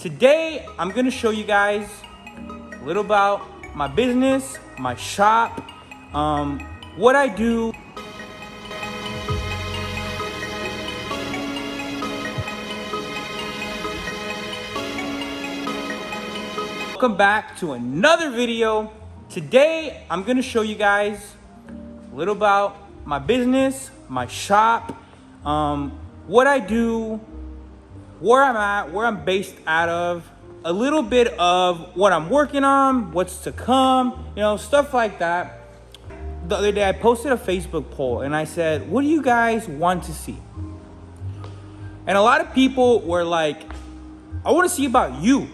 Today, I'm gonna show you guys a little about my business, my shop, what I do. Welcome back to another video. Today, I'm gonna show you guys a little about my business, my shop, what I do, where I'm at, where I'm based out of, a little bit of what I'm working on, what's to come, stuff like that. The other day I posted a Facebook poll and I said, what do you guys want to see? And a lot of people were like, I want to see about you.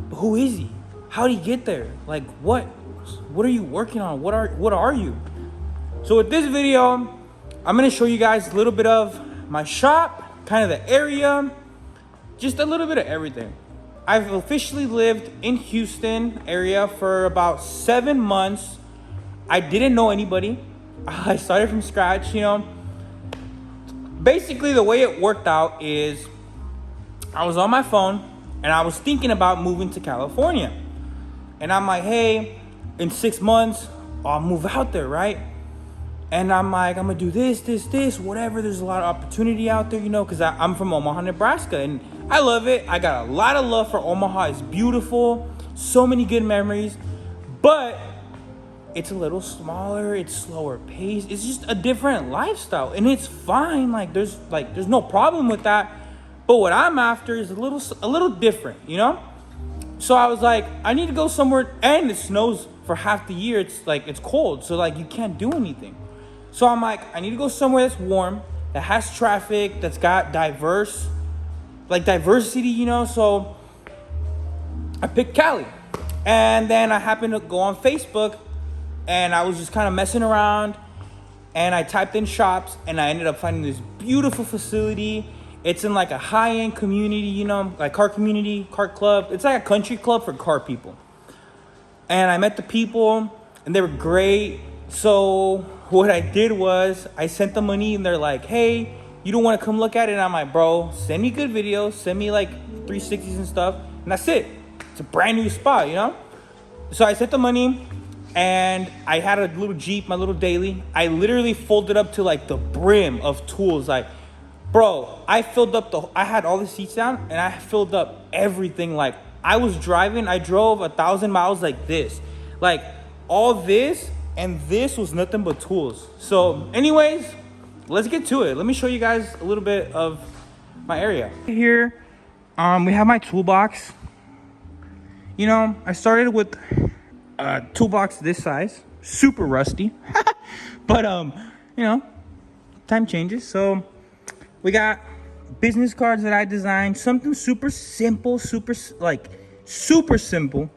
But who is he? How did he get there? Like what are you working on? What are you? So with this video, I'm going to show you guys a little bit of my shop, kind of the area, just a little bit of everything. I've officially lived in Houston area for about 7 months. I didn't know anybody. I started from scratch, Basically, the way it worked out is I was on my phone and I was thinking about moving to California. And I'm like, hey, in 6 months, I'll move out there, right? And I'm like, I'm gonna do this, whatever. There's a lot of opportunity out there, because I'm from Omaha, Nebraska, and I love it. I got a lot of love for Omaha. It's beautiful, so many good memories, but it's a little smaller, it's slower paced. It's just a different lifestyle, and it's fine. There's no problem with that. But what I'm after is a little different, So I was like, I need to go somewhere, and it snows for half the year. It's cold, so you can't do anything. So I'm like, I need to go somewhere that's warm, that has traffic, that's got diversity, So I picked Cali. And then I happened to go on Facebook and I was just kind of messing around and I typed in shops and I ended up finding this beautiful facility. It's in a high-end community, car community, car club. It's like a country club for car people. And I met the people and they were great. So what I did was I sent them money and they're like, hey, you don't want to come look at it? And I'm like, bro, send me good videos, send me 360s and stuff, and that's it. It's a brand new spot, So I sent the money and I had a little Jeep, my little daily. I literally folded up to the brim of tools. Bro, I had all the seats down and I filled up everything. I drove 1,000 miles like this. All this and this was nothing but tools. So anyways, let's get to it. Let me show you guys a little bit of my area. Here, we have my toolbox. I started with a toolbox this size, super rusty. But, time changes. So we got business cards that I designed, something super simple, super simple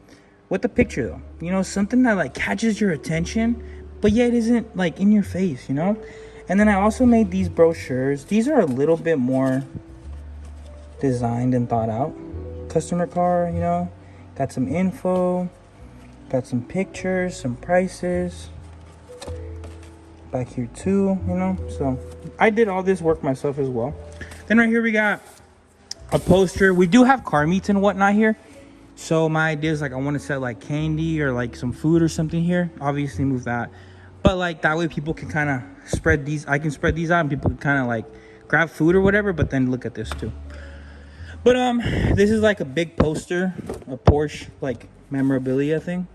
with a picture though. Something that catches your attention, but yet isn't in your face, And then I also made these brochures. These are a little bit more designed and thought out. Customer car, got some info, got some pictures, some prices. Back here too, So I did all this work myself as well. Then right here we got a poster. We do have car meets and whatnot here. So my idea is I want to set candy or some food or something here. Obviously move that. But that way people can kind of spread these. I can spread these out and people can kind of grab food or whatever, but then look at this too. But this is a big poster, a Porsche memorabilia thing.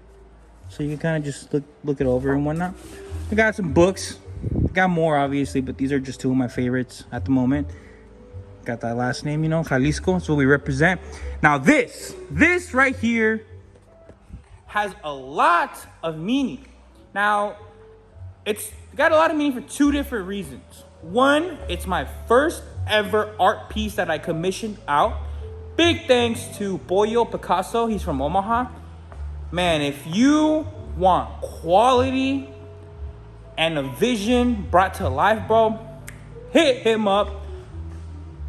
So you can kind of just look it over and whatnot. I got some books. Got more obviously, but these are just two of my favorites at the moment. Got that last name, Jalisco. That's what we represent. Now this right here has a lot of meaning. Now, it's got a lot of meaning for two different reasons. One, it's my first ever art piece that I commissioned out. Big thanks to Boyo Picasso. He's from Omaha. Man, if you want quality and a vision brought to life, bro, hit him up.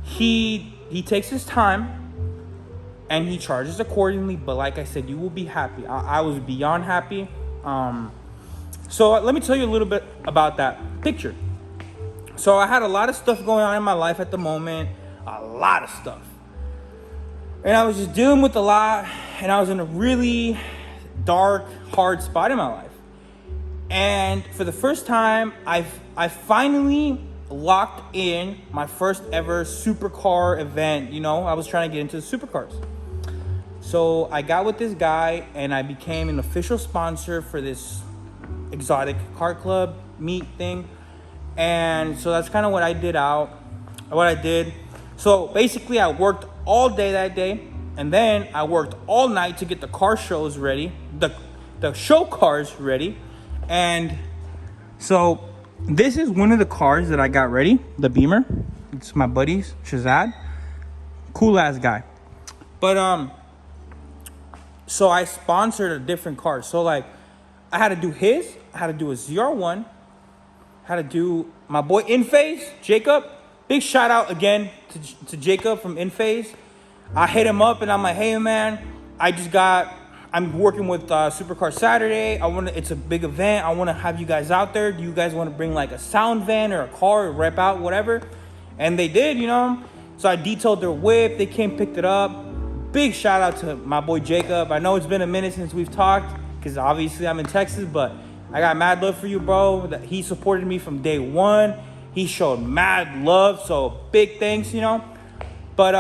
He takes his time and he charges accordingly, but like I said, you will be happy. I was beyond happy. So let me tell you a little bit about that picture. So I had a lot of stuff going on in my life at the moment, a lot of stuff. And I was just dealing with a lot, and I was in a really dark, hard spot in my life. And for the first time, I finally locked in my first ever supercar event. You know, I was trying to get into the supercars. So I got with this guy, and I became an official sponsor for this exotic car club meet thing. And so that's kind of what I did. So basically, I worked all day that day, and then I worked all night to get the car shows ready, the show cars ready. And so this is one of the cars that I got ready, the Beamer. It's my buddy's, Shazad. Cool ass guy. But so I sponsored a different car. So like I had to do his, I had to do a ZR1, had to do my boy InPhase, Jacob. Big shout out again to Jacob from InPhase. I hit him up and I'm like, hey man, I'm working with Supercar Saturday. It's a big event. I want to have you guys out there. Do you guys want to bring like a sound van or a car or rep out, whatever? And they did, you know. So I detailed their whip. They came, picked it up. Big shout out to my boy Jacob. I know it's been a minute since we've talked because obviously I'm in Texas, but I got mad love for you, bro. He supported me from day one. He showed mad love. So big thanks, you know. But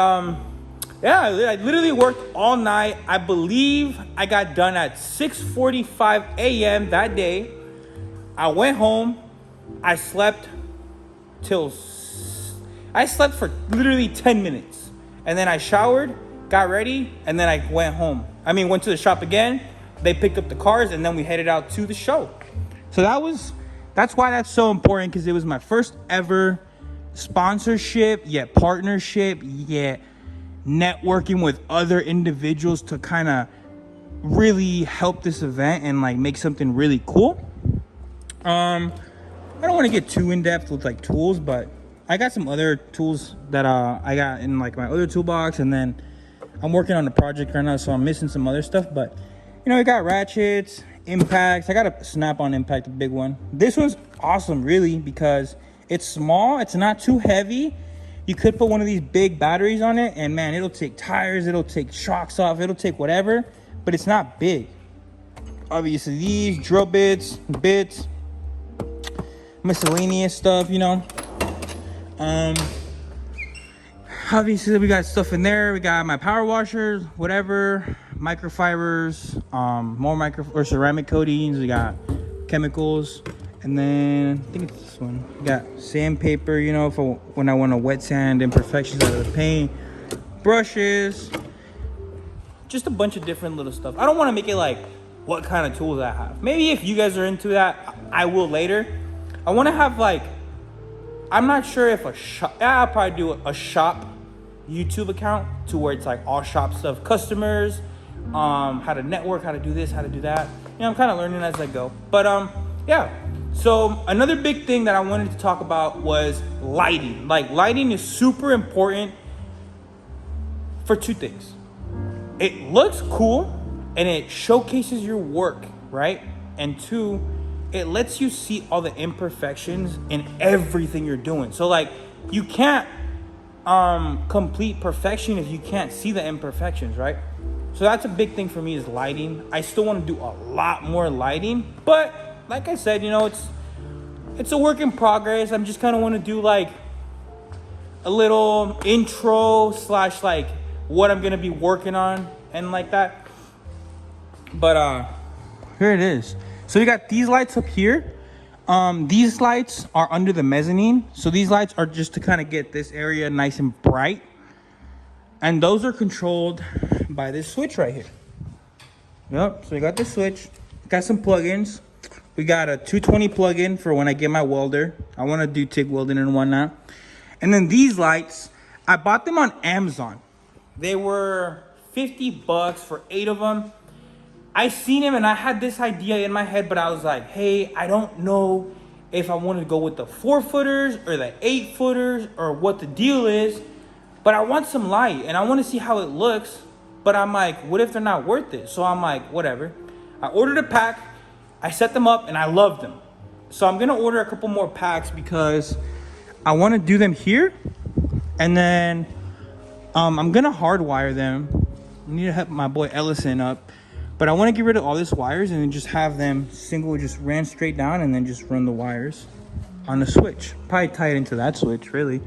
yeah, I literally worked all night. I believe I got done at 6:45 a.m. that day. I went home. I slept for literally 10 minutes. And then I showered, got ready, and then I went to the shop again. They picked up the cars, and then we headed out to the show. So that's why that's so important, because it was my first ever sponsorship, yet partnership, yet networking with other individuals to kind of really help this event and like make something really cool. I don't want to get too in depth with like tools, but I got some other tools that I got in like my other toolbox, and then I'm working on a project right now, so I'm missing some other stuff. But you know, I got ratchets, impacts. I got a Snap-on impact, a big one. This one's awesome, really, because it's small. It's not too heavy. You could put one of these big batteries on it, and man, it'll take tires, it'll take shocks off, it'll take whatever, but it's not big. Obviously, these drill bits, miscellaneous stuff, you know. Obviously, we got stuff in there. We got my power washers, whatever, microfibers, more ceramic coatings. We got chemicals. And then I think it's this one. We got sandpaper, you know, for when I want to wet sand imperfections out of the paint. Brushes. Just a bunch of different little stuff. I don't want to make it like what kind of tools I have. Maybe if you guys are into that, I will later. I want to have like, I'm not sure if I'll probably do a shop YouTube account to where it's like all shop stuff, customers, how to network, how to do this, how to do that. You know, I'm kind of learning as I go. But yeah. So another big thing that I wanted to talk about was lighting. Like, lighting is super important for two things. It looks cool and it showcases your work, right? And two, it lets you see all the imperfections in everything you're doing. So like, you can't complete perfection if you can't see the imperfections, right? So that's a big thing for me, is lighting. I still want to do a lot more lighting, but like I said, you know, it's a work in progress. I'm just kind of want to do like a little intro / like what I'm gonna be working on and like that. But here it is. So we got these lights up here. These lights are under the mezzanine. So these lights are just to kind of get this area nice and bright. And those are controlled by this switch right here. Yep, so we got this switch. Got some plugins. We got a 220 plug-in for when I get my welder. I want to do TIG welding and whatnot. And then these lights, I bought them on Amazon. They were $50 for 8 of them. I seen them and I had this idea in my head, but I was like, hey, I don't know if I want to go with the 4-footers or the 8-footers or what the deal is, but I want some light and I want to see how it looks. But I'm like, what if they're not worth it? So I'm like, whatever. I ordered a pack. I set them up and I love them. So I'm gonna order a couple more packs because I want to do them here. And then I'm gonna hardwire them. I need to help my boy Ellison up. But I want to get rid of all these wires and then just have them single, just ran straight down, and then just run the wires on the switch. Probably tie it into that switch, really.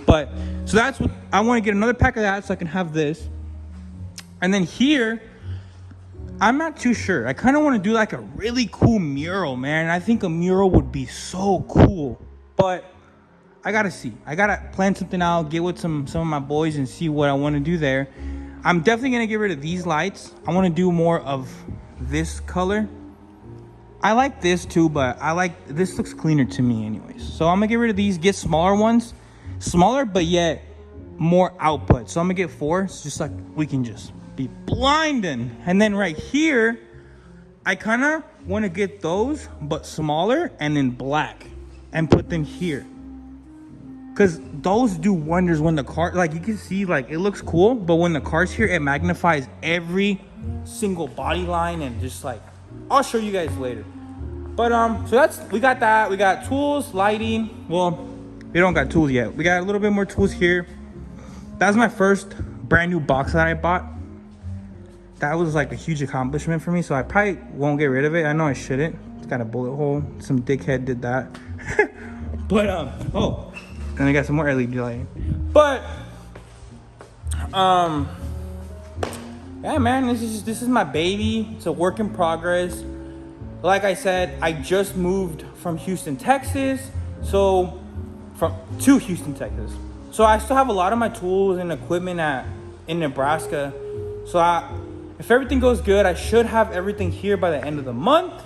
But so that's what I want to get, another pack of that so I can have this. And then here, I'm not too sure. I kind of want to do like a really cool mural, man. I think a mural would be so cool. But I gotta see. I gotta plan something out, get with some of my boys and see what I want to do there. I'm definitely gonna get rid of these lights. I want to do more of this color. I like this too, but I like this, looks cleaner to me anyways. So I'm gonna get rid of these, get smaller ones, smaller but yet more output. So I'm gonna get 4, so just like we can just be blinding. And then right here, I kind of want to get those but smaller and in black and put them here. Because those do wonders when the car, like you can see, like it looks cool, but when the car's here, it magnifies every single body line and just like, I'll show you guys later. But so we got that. We got tools, lighting. Well, we don't got tools yet. We got a little bit more tools here. That's my first brand new box that I bought. That was like a huge accomplishment for me, so I probably won't get rid of it. I know I shouldn't. It's got a bullet hole. Some dickhead did that. But oh. And I got some more LED lighting. But yeah, man, this is my baby. It's a work in progress. Like I said, I just moved from Houston, Texas. To Houston, Texas. So I still have a lot of my tools and equipment in Nebraska. So if everything goes good, I should have everything here by the end of the month.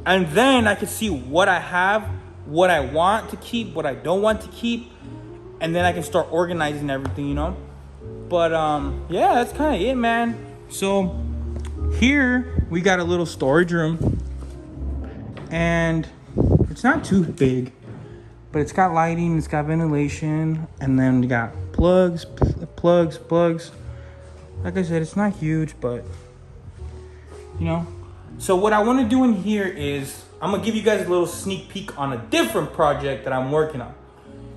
And then I can see what I have, what I want to keep, what I don't want to keep, and then I can start organizing everything, you know. But yeah, that's kind of it, man. So here we got a little storage room, and it's not too big, but it's got lighting, it's got ventilation, and then we got plugs. Like I said, it's not huge, but you know. So what I want to do in here is I'm going to give you guys a little sneak peek on a different project that I'm working on.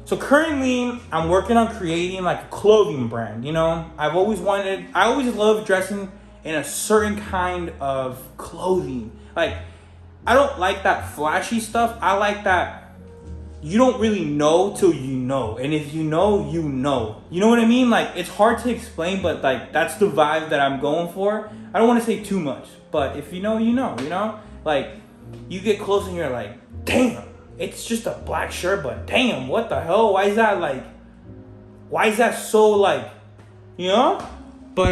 So currently, I'm working on creating like a clothing brand, you know? I always loved dressing in a certain kind of clothing. Like, I don't like that flashy stuff. I like that you don't really know till you know. And if you know, you know. You know what I mean? Like, it's hard to explain, but like, that's the vibe that I'm going for. I don't want to say too much, but if you know, you know, you know? Like, you get close and you're like, damn, it's just a black shirt, but damn, what the hell? Why is that so like, you know? But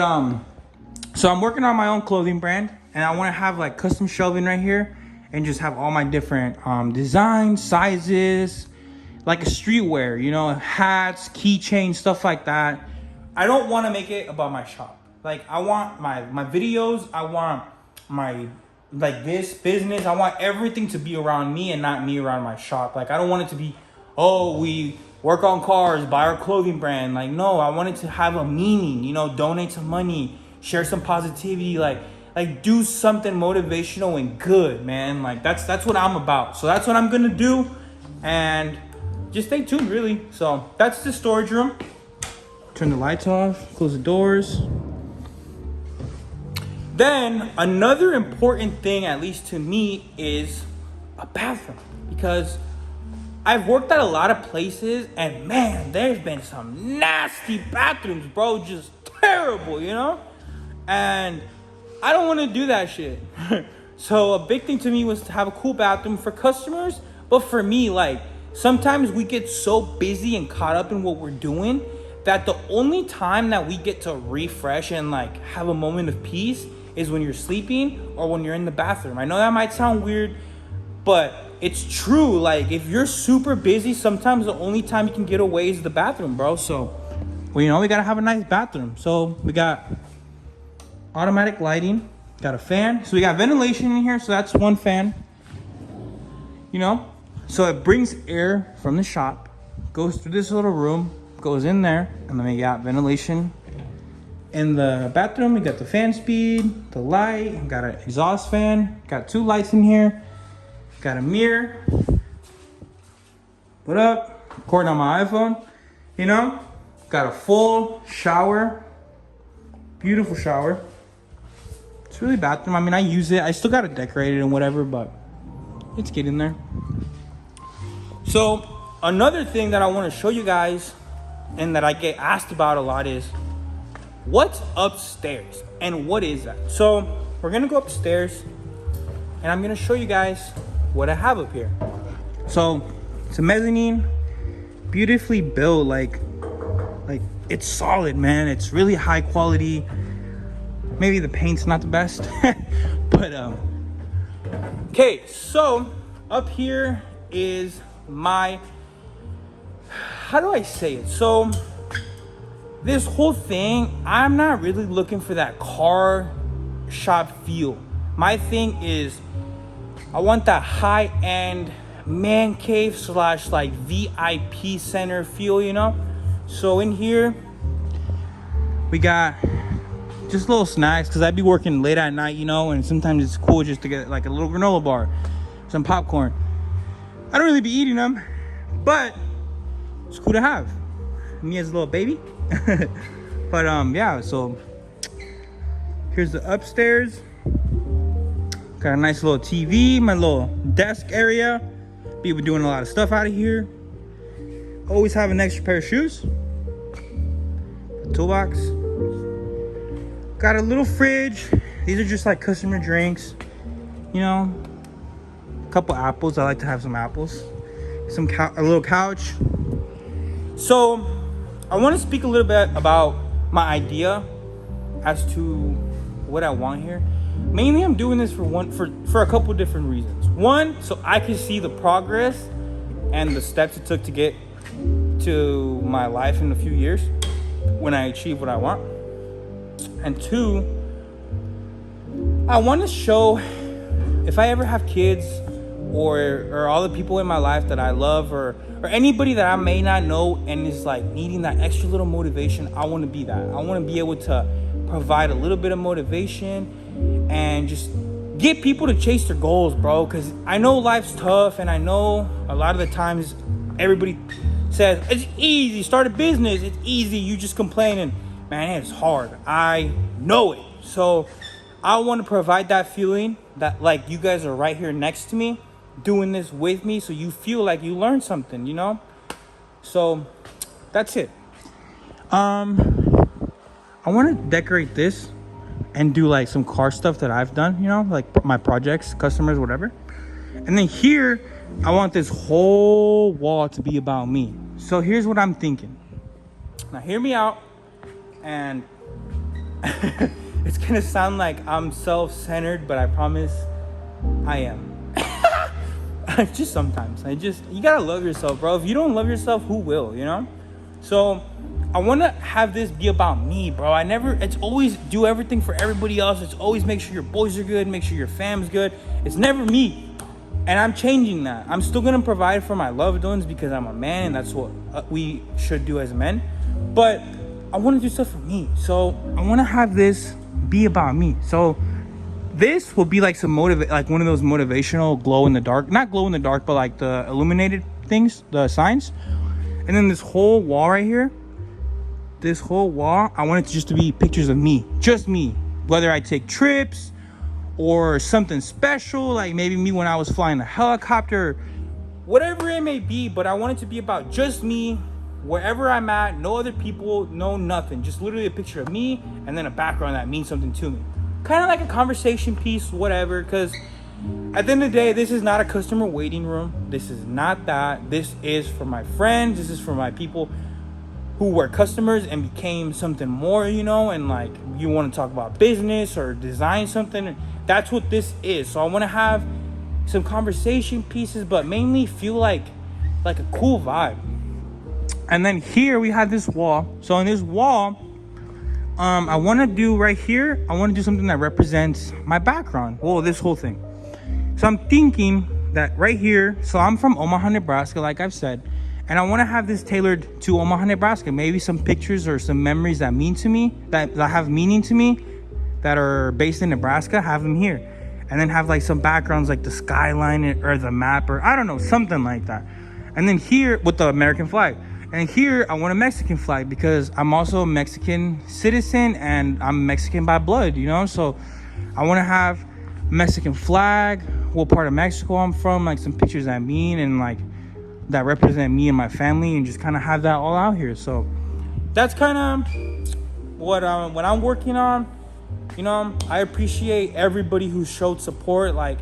so I'm working on my own clothing brand, and I want to have like custom shelving right here and just have all my different designs, sizes, like a streetwear, you know, hats, keychains, stuff like that. I don't want to make it about my shop. Like, I want my videos, I want my like this business, I want everything to be around me and not me around my shop. Like, I don't want it to be, oh, we work on cars, buy our clothing brand. Like, no, I want it to have a meaning, you know, donate some money, share some positivity, like do something motivational and good, man. Like, that's what I'm about. So that's what I'm gonna do, and just stay tuned, really. So that's the storage room. Turn the lights off, close the doors. Then another important thing, at least to me, is a bathroom, because I've worked at a lot of places, and man, there's been some nasty bathrooms, bro, just terrible, you know? And I don't want to do that shit. So a big thing to me was to have a cool bathroom for customers, but for me, like, sometimes we get so busy and caught up in what we're doing that the only time that we get to refresh and like have a moment of peace is when you're sleeping or when you're in the bathroom. I know that might sound weird, but it's true. Like, if you're super busy, sometimes the only time you can get away is the bathroom, bro. So, well, you know, we gotta have a nice bathroom. So we got automatic lighting, got a fan. So we got ventilation in here, so that's one fan. You know, so it brings air from the shop, goes through this little room, goes in there, and then we got ventilation. In the bathroom, we got the fan speed, the light, got an exhaust fan, got 2 lights in here, got a mirror. What up? Recording on my iPhone, you know? Got a full shower. Beautiful shower. It's really bathroom. I mean, I use it. I still got to decorate it and whatever, but it's getting there. So another thing that I want to show you guys and that I get asked about a lot is what's upstairs and what is that? So we're going to go upstairs and I'm going to show you guys what I have up here. So it's a mezzanine, beautifully built, like it's solid, man. It's really high quality. Maybe the paint's not the best, but okay. So up here is my, how do I say it? So this whole thing, I'm not really looking for that car shop feel. My thing is, I want that high-end man cave / like VIP center feel, you know? So in here, we got just little snacks, because I'd be working late at night, you know, and sometimes it's cool just to get like a little granola bar, some popcorn. I don't really be eating them, but it's cool to have. Me as a little baby. But yeah, so here's the upstairs. Got a nice little TV, my little desk area. People doing a lot of stuff out of here. Always have an extra pair of shoes. A toolbox. Got a little fridge. These are just like customer drinks. You know, a couple apples. I like to have some apples. A little couch. So I want to speak a little bit about my idea as to what I want here. Mainly I'm doing this for a couple different reasons. One, so I can see the progress and the steps it took to get to my life in a few years when I achieve what I want. And two, I want to show, if I ever have kids or all the people in my life that I love or anybody that I may not know and is like needing that extra little motivation, I want to be that. I want to be able to provide a little bit of motivation and just get people to chase their goals, bro. Because I know life's tough, and I know a lot of the times everybody says it's easy, start a business, it's easy, you just complain, and man, it's hard. I know it. So I want to provide that feeling that like you guys are right here next to me doing this with me, so you feel like you learned something, you know? So that's it. I want to decorate this and do like some car stuff that I've done, you know, like my projects, customers, whatever. And then here, I want this whole wall to be about me. So here's what I'm thinking. Now hear me out, and it's gonna sound like I'm self-centered, but I promise I am. Just sometimes. You gotta love yourself, bro. If you don't love yourself, who will, you know? So I want to have this be about me, bro. It's always do everything for everybody else. It's always make sure your boys are good, make sure your fam's good. It's never me. And I'm changing that. I'm still going to provide for my loved ones because I'm a man, and that's what we should do as men. But I want to do stuff for me. So I want to have this be about me. So this will be like like one of those motivational glow in the dark, not glow in the dark, but like the illuminated things, the signs. And then this whole wall right here, I want it just to be pictures of me, just me. Whether I take trips or something special, like maybe me when I was flying a helicopter, whatever it may be, but I want it to be about just me, wherever I'm at, no other people, no nothing. Just literally a picture of me and then a background that means something to me. Kind of like a conversation piece, whatever, because at the end of the day, this is not a customer waiting room. This is not that. This is for my friends. This is for my people who were customers and became something more, you know, and like you want to talk about business or design something. That's what this is. So I want to have some conversation pieces, but mainly feel like a cool vibe. And then here we have this wall. So in this wall, I want to do right here, I want to do something that represents my background. Well, this whole thing. So I'm thinking that right here, so I'm from Omaha, Nebraska, like I've said, and I want to have this tailored to Omaha, Nebraska. Maybe some pictures or some memories that mean to me, that have meaning to me, that are based in Nebraska, have them here. And then have like some backgrounds like the skyline or the map, or I don't know, something like that. And then here with the American flag. And here I want a Mexican flag because I'm also a Mexican citizen and I'm Mexican by blood, you know? So I want to have Mexican flag, what part of Mexico I'm from, like some pictures that mean and like that represent me and my family, and just kind of have that all out here. So that's kind of what I'm working on. You know, I appreciate everybody who showed support. Like,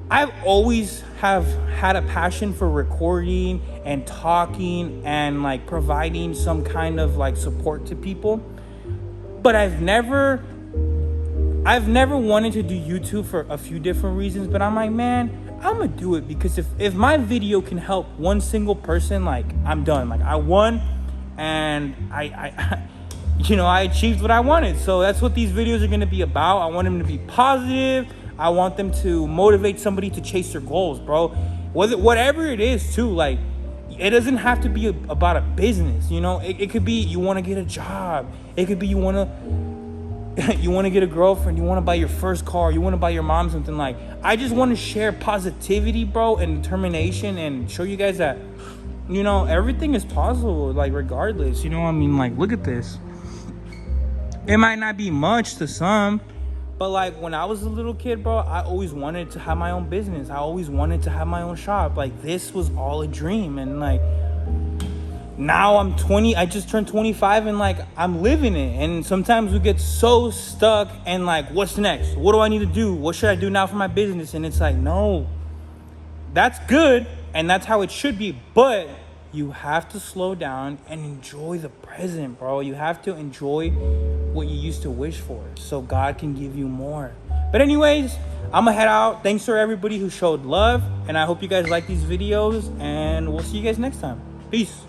I've always have had a passion for recording and talking and like providing some kind of like support to people, but I've never wanted to do YouTube for a few different reasons. But I'm like, man, I'm gonna do it because if my video can help one single person, like, I'm done. Like, I won, and I you know, I achieved what I wanted. So that's what these videos are gonna be about. I want them to be positive. I want them to motivate somebody to chase their goals, bro. Whatever it is, too. Like, it doesn't have to be about a business, you know. It could be you want to get a job. It could be you want to get a girlfriend. You want to buy your first car. You want to buy your mom something. Like, I just want to share positivity, bro, and determination, and show you guys that, you know, everything is possible. Like, regardless, you know. I mean, like, look at this. It might not be much to some, but like when I was a little kid, bro, I always wanted to have my own business. I always wanted to have my own shop. Like, this was all a dream. And like, now I'm 20, I just turned 25, and like, I'm living it. And sometimes we get so stuck and like, what's next? What do I need to do? What should I do now for my business? And it's like, no, that's good. And that's how it should be. But you have to slow down and enjoy the present, bro. You have to enjoy what you used to wish for, so God can give you more. But anyways, I'm gonna head out. Thanks for everybody who showed love, and I hope you guys like these videos, and we'll see you guys next time. Peace.